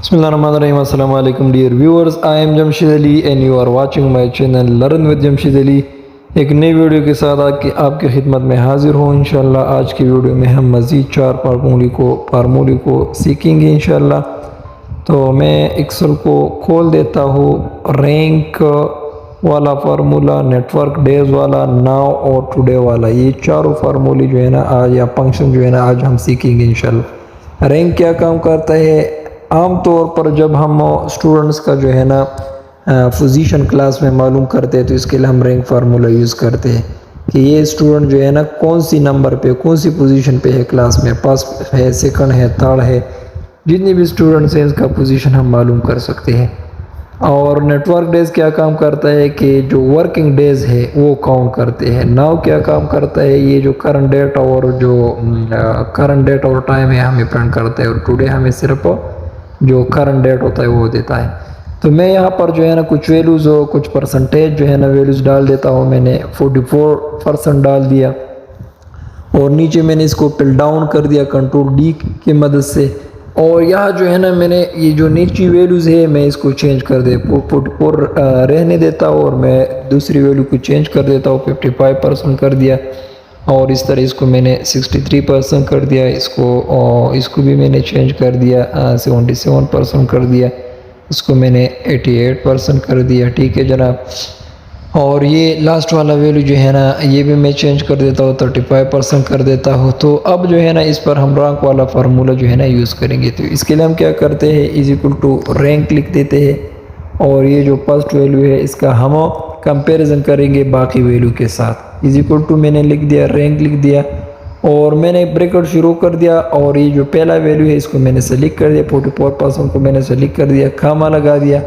Bismillahirrahmanirrahim. Assalamu alaikum dear viewers. I am Jamshid Ali and you are watching my channel Learn with Jamshid Ali. ایک نئی video کے ساتھ آپ کی خدمت میں حاضر ہوں انشاءاللہ. آج کی ویڈیو میں ہم مزید 4 فارمولی کو سیکھیں گے انشاءاللہ. تو میں ایکسل کو کھول دیتا ہوں. رینک والا فارمولا، نیٹ ورک ڈیز والا، ناؤ اور ٹوڈے والا، یہ چاروں فارمولی جو ہے نا آج یا فنکشن جو ہے نا آج ہم سیکھیں گے انشاءاللہ. رینک کیا کام کرتا ہے؟ عام طور پر جب ہم اسٹوڈنٹس کا جو ہے نا پوزیشن کلاس میں معلوم کرتے ہیں تو اس کے لیے ہم رینک فارمولا یوز کرتے ہیں کہ یہ اسٹوڈنٹ جو ہے نا کون سی نمبر پہ، کون سی پوزیشن پہ ہے کلاس میں، فرسٹ ہے، سیکنڈ ہے، تھرڈ ہے، جتنی بھی اسٹوڈنٹس ہیں اس کا پوزیشن ہم معلوم کر سکتے ہیں. اور نیٹ ورک ڈیز کیا کام کرتا ہے کہ جو ورکنگ ڈیز ہے وہ کاؤنٹ کرتے ہیں. ناؤ کیا کام کرتا ہے؟ یہ جو کرنٹ ڈیٹ اور ٹائم ہے ہمیں پرنٹ کرتا ہے. اور ٹوڈے ہمیں صرف جو کرنٹ ڈیٹ ہوتا ہے وہ دیتا ہے. تو میں یہاں پر جو ہے نا کچھ ویلیوز ہو، کچھ پرسنٹیج جو ہے نا ویلیوز ڈال دیتا ہوں. میں نے 44% ڈال دیا اور نیچے میں نے اس کو پل ڈاؤن کر دیا کنٹرول ڈی کی مدد سے. اور یہاں جو ہے نا میں نے یہ جو نیچی ویلیوز ہے میں اس کو چینج کر دے 44 رہنے دیتا ہوں اور میں دوسری ویلیو کو چینج کر دیتا ہوں. 55% کر دیا اور اس طرح اس کو میں نے 63% کر دیا. اس کو بھی میں نے چینج کر دیا 77% کر دیا. اس کو میں نے 88% کر دیا. ٹھیک ہے جناب. اور یہ لاسٹ والا ویلیو جو ہے نا یہ بھی میں چینج کر دیتا ہوں 35% کر دیتا ہوں. تو اب جو ہے نا اس پر ہم رینک والا فارمولا جو ہے نا یوز کریں گے. تو اس کے لیے ہم کیا کرتے ہیں، رینک لکھ دیتے ہیں اور یہ جو فرسٹ ویلیو ہے اس کا ہم کمپیریزن کریں گے باقی ویلیو کے ساتھ. میں نے لکھ دیا، رینک لکھ دیا اور میں نے بریکٹ شروع کر دیا. اور یہ جو پہلا ویلیو ہے اس کو میں نے سلیکٹ کر دیا، 44% کو میں نے سلیکٹ کر دیا، کاما لگا دیا.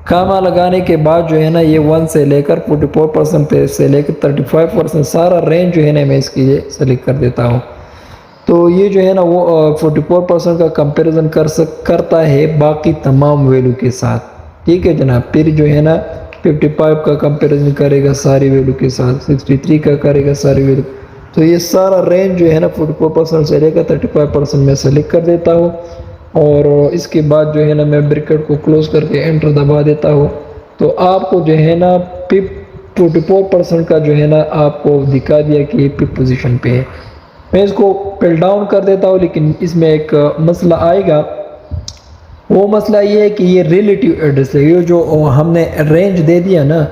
کاما لگانے کے بعد جو ہے نا یہ 1 سے لے کر 44% پہ سے لے کر 35% سارا رینج جو ہے نا میں اس کے لیے سلیکٹ کر دیتا ہوں. تو یہ جو ہے نا وہ 44% کا کمپیریزن کرتا ہے باقی تمام ویلیو کے ساتھ. ٹھیک ہے جناب. پھر جو ہے نا 55 کا کمپیریزن کرے گا ساری ویلیو کے ساتھ، 63 کا کرے گا ساری ویلیو. تو یہ سارا رینج جو ہے نا 44% سے لے کر 35% میں سلیکٹ کر دیتا ہوں. اور اس کے بعد جو ہے نا میں بریکٹ کو کلوز کر کے انٹر دبا دیتا ہوں. تو آپ کو جو ہے نا 44% کا جو ہے نا آپ کو دکھا دیا کہ یہ 5th پوزیشن پہ ہے. میں اس کو پل ڈاؤن کر دیتا ہوں لیکن اس میں ایک مسئلہ آئے گا. وہ مسئلہ یہ ہے کہ یہ ریلیٹیو ایڈریس ہے. یہ جو ہم نے رینج دے دیا نا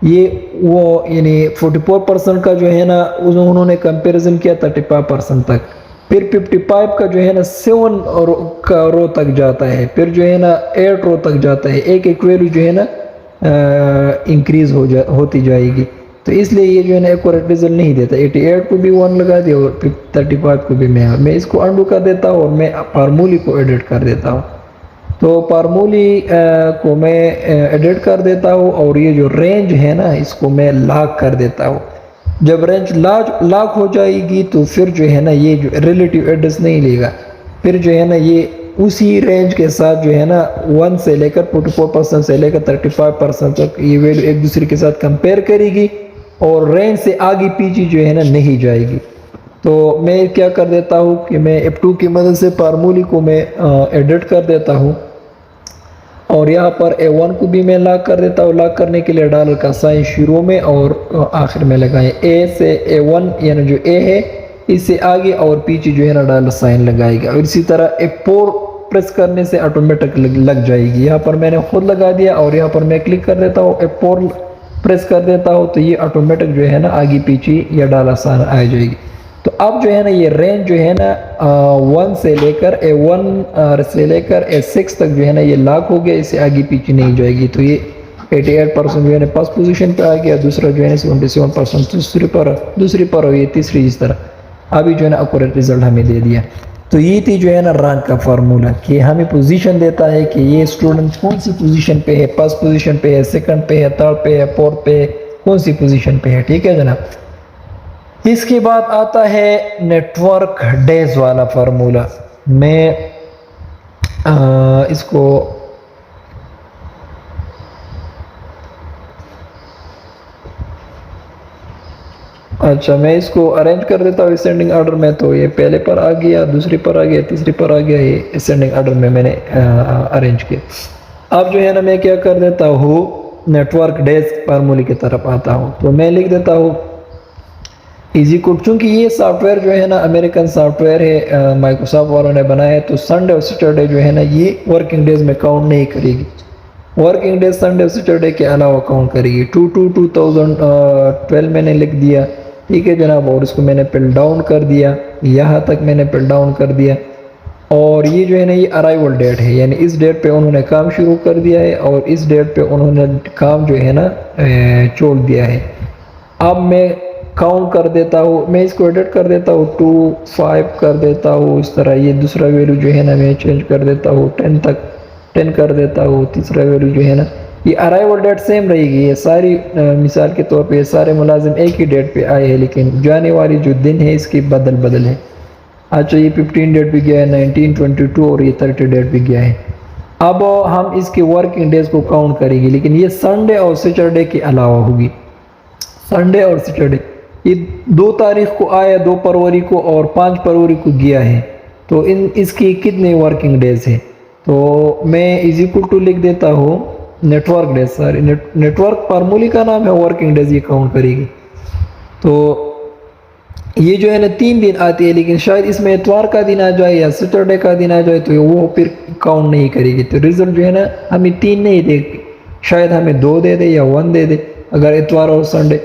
یہ وہ یعنی 44% کا جو ہے نا انہوں نے کمپیریزن کیا 35% تک. پھر 55 کا جو ہے نا 7 رو تک جاتا ہے. پھر جو ہے نا 8 رو تک جاتا ہے. ایک ویلیو جو ہے نا انکریز ہوتی جائے گی. تو اس لیے یہ جو ہے نا ایکوریٹ ریزلٹ نہیں دیتا. 88 کو بھی 1 لگا دیا اور 35 کو بھی میں اس کو انڈو کر دیتا ہوں اور میں فارمولی کو ایڈٹ کر دیتا ہوں. تو فارمولی کو میں ایڈٹ کر دیتا ہوں اور یہ جو رینج ہے نا اس کو میں لاک کر دیتا ہوں. جب رینج لاک ہو جائے گی تو پھر جو ہے نا یہ جو ریلیٹیو ایڈریس نہیں لے گا. پھر جو ہے نا یہ اسی رینج کے ساتھ جو ہے نا 1 سے لے کر 44% سے لے کر 35% تک یہ ویلیو ایک دوسرے کے ساتھ کمپیئر کرے گی اور رینج سے آگے پیچھے جو ہے نا نہیں جائے گی. تو میں کیا کر دیتا ہوں کہ میں F2 کی مدد سے فارمولی کو میں ایڈٹ کر دیتا ہوں اور یہاں پر A1 کو بھی میں لاک کر دیتا ہوں. لاک کرنے کے لیے ڈالر کا سائن شروع میں اور آخر میں لگائیں. A سے A1 یعنی جو A ہے اس سے آگے اور پیچھے جو ہے نا ڈالر سائن لگائے گا. اور اسی طرح F4 پریس کرنے سے آٹومیٹک لگ جائے گی. یہاں پر میں نے خود لگا دیا اور یہاں پر میں کلک کر دیتا ہوں، F4 پریس کر دیتا ہوں تو یہ آٹومیٹک جو ہے نا آگے پیچھے یا ڈالر سائن آ جائے گی. تو اب جو ہے نا یہ رینج جو ہے نا 1 سے لے کر A1 سے لے کر A6 تک جو ہے نا یہ لاک ہو گیا، اس سے آگے پیچھے نہیں جائے گی. تو یہ 88% جو ہے نا فرسٹ پوزیشن پہ آ گیا، دوسرا جو ہے نا 77% دوسری پر ہوئی، تیسری اس طرح. ابھی جو ہے نا ایکوریٹ ریزلٹ ہمیں دے دیا. تو یہ تھی جو ہے نا رینک کا فارمولا کہ ہمیں پوزیشن دیتا ہے کہ یہ اسٹوڈنٹ کون سی پوزیشن پہ ہے، فرسٹ پوزیشن پہ ہے، سیکنڈ پہ ہے، تھرڈ پہ ہے، فورتھ پہ ہے، کون سی پوزیشن پہ ہے. ٹھیک ہے جناب. اس کے بعد آتا ہے نیٹ ورک ڈیز والا فارمولا. میں اس کو اچھا میں اس کو ارینج کر دیتا ہوں اسینڈنگ آرڈر میں. تو یہ پہلے پر آ گیا, دوسری پر آ گیا, تیسری پر آ گیا, یہ اسینڈنگ آرڈر میں میں نے ارینج کیا. اب جو ہے نا میں کیا کر دیتا ہوں, نیٹ ورک ڈیسک فارمولی کی طرف آتا ہوں. تو میں لکھ دیتا ہوں ایزی کوڈ, چونکہ یہ سافٹ ویئر جو ہے نا امریکن سافٹ ویئر ہے, مائیکروسافٹ والوں نے بنایا ہے, تو سنڈے اور سیٹرڈے جو ہے نا یہ ورکنگ ڈیز میں کاؤنٹ نہیں کرے گی. ورکنگ ڈیز سنڈے اور سیٹرڈے کے علاوہ کاؤنٹ کرے گی. 2/2/2012 میں نے لکھ دیا, ٹھیک ہے جناب, اور اس کو میں نے پل ڈاؤن کر دیا, یہاں تک میں نے پل ڈاؤن کر دیا. اور یہ جو ہے نا یہ ارائیول ڈیٹ ہے, یعنی اس ڈیٹ پہ انہوں نے کام شروع کر دیا ہے اور اس ڈیٹ پہ انہوں نے کام جو ہے نا چھوڑ دیا ہے. اب میں کاؤنٹ کر دیتا ہوں, میں اس کو ایڈٹ کر دیتا ہوں, 2 5 کر دیتا ہوں اس طرح. یہ دوسرا ویلیو جو ہے نا میں چینج کر دیتا ہوں 10 تک, 10 کر دیتا ہوں. تیسرا ویلیو جو ہے نا یہ ارائیول ڈیٹ سیم رہے گی. یہ ساری مثال کے طور پہ یہ سارے ملازم ایک ہی ڈیٹ پہ آئے ہیں, لیکن جانے والی جو دن ہے اس کی بدل ہے. اچھا یہ 15 ڈیٹ بھی گیا ہے, 19 22 اور یہ 30 ڈیٹ بھی گیا ہے. اب ہم اس کی ورکنگ ڈیز کو کاؤنٹ کریں گے, لیکن یہ سنڈے اور سیٹرڈے کے علاوہ ہوگی. سنڈے اور سیٹرڈے یہ 2 تاریخ کو آیا, 2 فروری کو اور 5 فروری کو گیا ہے. تو اس کی کتنے ورکنگ ڈیز ہیں؟ تو میں ایزی اکول ٹو لکھ دیتا ہوں نیٹ ورک ڈیز. ساری نیٹ ورک فارمولی کا نام ہے, ورکنگ ڈیز یہ کاؤنٹ کرے گی. تو یہ جو ہے نا 3 دن آتی ہے, لیکن شاید اس میں اتوار کا دن آ جائے یا سیٹرڈے کا دن آ جائے تو وہ پھر کاؤنٹ نہیں کرے گی. تو ریزلٹ جو ہے نا ہمیں 3 نہیں دے, شاید ہمیں 2 دے دے یا 1 دے دے اگر اتوار اور سنڈے.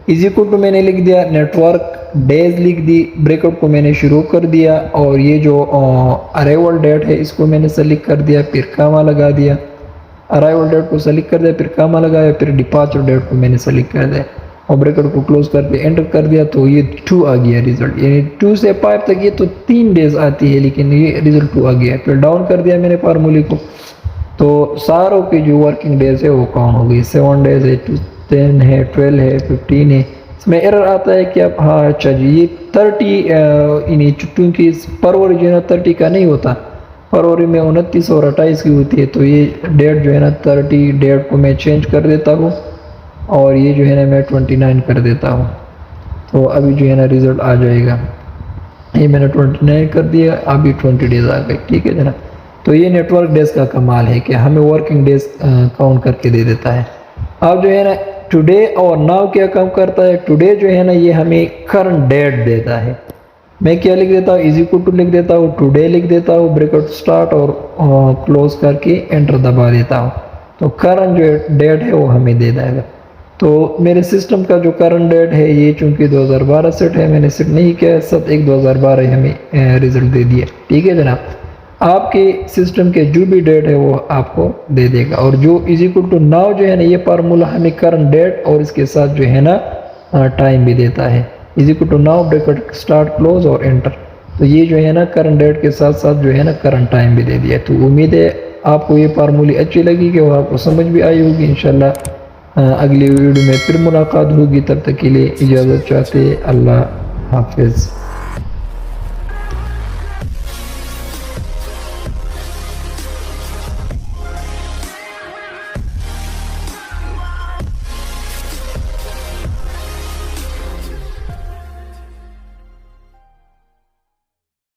ایزی اکول ٹو میں نے لکھ دیا نیٹ ورک ڈیز لکھ دی, بریکٹ کو میں نے شروع کر دیا, اور یہ جو ارائیول ڈیٹ ہے اس کو میں نے سلیکٹ کر دیا, پھر کاما لگا دیا. ارائیول ڈیٹ کو سلیکٹ کر دیا, پھر کاما لگایا, پھر ڈپارچر ڈیٹ کو میں نے سلیکٹ کر دیا اور بریکٹ کو کلوز کر کے انٹر کر دیا. تو یہ 2 آ گیا ریزلٹ, یعنی 2 سے 5 تک یہ تو 3 ڈیز آتی ہے, لیکن یہ ریزلٹ 2 آ گیا. پھر ڈاؤن کر دیا میں نے فارمولی کو, تو ساروں کی جو ورکنگ ڈیز ہے وہ کاؤنٹ ہو گئی. 7 ڈیز ہے, 10 ہے, 12 ہے, 15 ہے. اس میں ایرر آتا ہے کہ اب ہاں اچھا جی یہ 30 یعنی چونکہ فروری جو ہے نا 30 کا نہیں ہوتا, فروری میں 29 اور 28 کی ہوتی ہے. تو یہ ڈیٹ جو ہے نا 30 ڈیٹ کو میں چینج کر دیتا ہوں, اور یہ جو ہے نا میں 29 کر دیتا ہوں. تو ابھی جو ہے نا ریزلٹ آ جائے گا. یہ میں نے 29 کر دیا, ابھی 20 ڈیز آ گئی, ٹھیک ہے جناب. تو یہ نیٹ ورک ڈیز کا کمال ہے کہ ہمیں ورکنگ ڈیز کاؤنٹ کر کے دے دیتا ہے. اب جو ہے نا ٹوڈے اور ناؤ کیا کام کرتا ہے, ٹوڈے جو ہے نا یہ ہمیں کرنٹ ڈیٹ دیتا ہے. میں کیا لکھ دیتا ہوں, ایزی اکول ٹو لکھ دیتا ہوں, ٹوڈے لکھ دیتا ہوں, بریکٹ سٹارٹ اور کلوز کر کے انٹر دبا دیتا ہوں. تو کرنٹ جو ڈیٹ ہے وہ ہمیں دے دے گا. تو میرے سسٹم کا جو کرنٹ ڈیٹ ہے یہ چونکہ 2012 سیٹ ہے, میں نے سیٹ نہیں کیا, 7/1/2012 ہمیں ریزلٹ دے دیا, ٹھیک ہے جناب. آپ کے سسٹم کے جو بھی ڈیٹ ہے وہ آپ کو دے دے گا. اور جو ایزی اکول ٹو ناؤ جو ہے نا یہ فارمولا ہمیں کرنٹ ڈیٹ اور اس کے ساتھ جو ہے نا ٹائم بھی دیتا ہے. Is equal to now bracket start close اور انٹر. تو یہ جو ہے نا کرنٹ ڈیٹ کے ساتھ ساتھ جو ہے نا کرنٹ ٹائم بھی دے دیا. تو امید ہے آپ کو یہ فارمولی اچھی لگی کہ وہ آپ کو سمجھ بھی آئی ہوگی. انشاءاللہ اگلی ویڈیو میں پھر ملاقات ہوگی, تب تک کے لیے اجازت چاہتے, اللہ حافظ.